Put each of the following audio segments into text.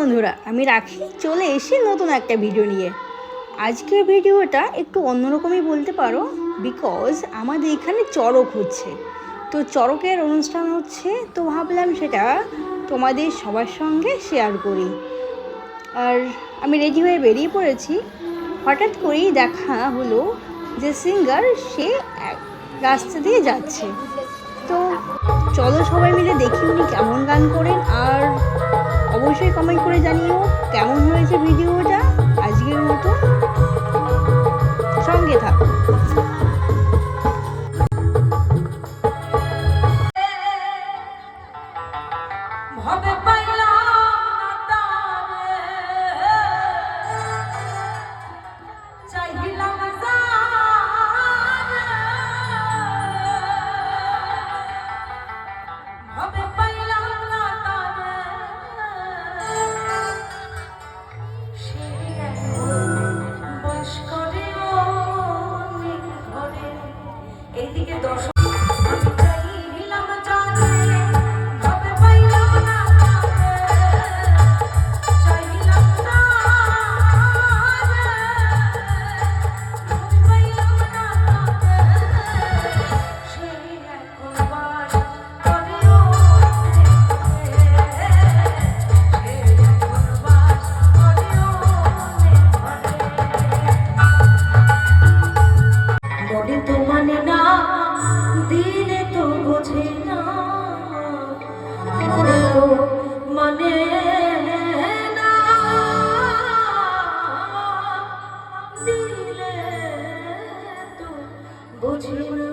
বন্ধুরা, আমি রাখি চলে এসে নতুন একটা ভিডিও নিয়ে। আজকের ভিডিওটা একটু অন্যরকমই বলতে পারো, বিকজ আমাদের এখানে চড়ক হচ্ছে। তো চড়কের অনুষ্ঠান হচ্ছে, তো ভাবলাম সেটা তোমাদের সবার সঙ্গে শেয়ার করি। আর আমি রেডি হয়ে বেরিয়ে পড়েছি। হঠাৎ করেই দেখা হলো যে সিঙ্গার সে রাস্তা দিয়ে যাচ্ছে। তো চলো সবাই মিলে দেখি উনি কেমন গান করেন, আর অবশ্যই কমেন্ট করে জানিও কেমন হয়েছে ভিডিওটা। আজকের মতো সঙ্গে থাকো। এইদিকে দর্শক তো মানে না, দিলে তো বোঝে না, মানে না, দিলে তো বোঝে না।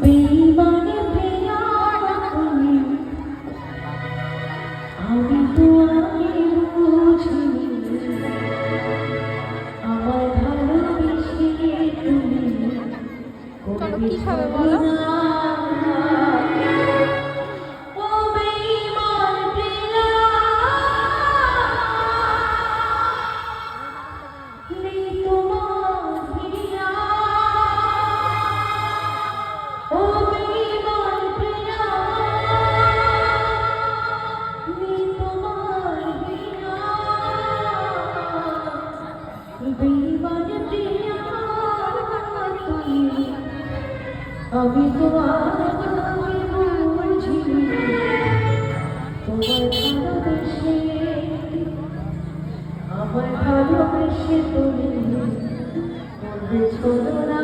বেইমানে প্রিয়া তুমি, আমি তো আগে বুঝিনি, আমার ভালোবেসে তুমি করবে ছলনা। ও বেইমান প্রিয়া, নেই তোমার প্রিয়া। ও বেইমান প্রিয়া, নেই তোমার প্রিয়া। বেইমান প্রিয়া তুমি, আমি তো আগে বুঝিনি, তোমার ভালোবেসে, আমার ভালোবেসে তুমি করবে ছলনা।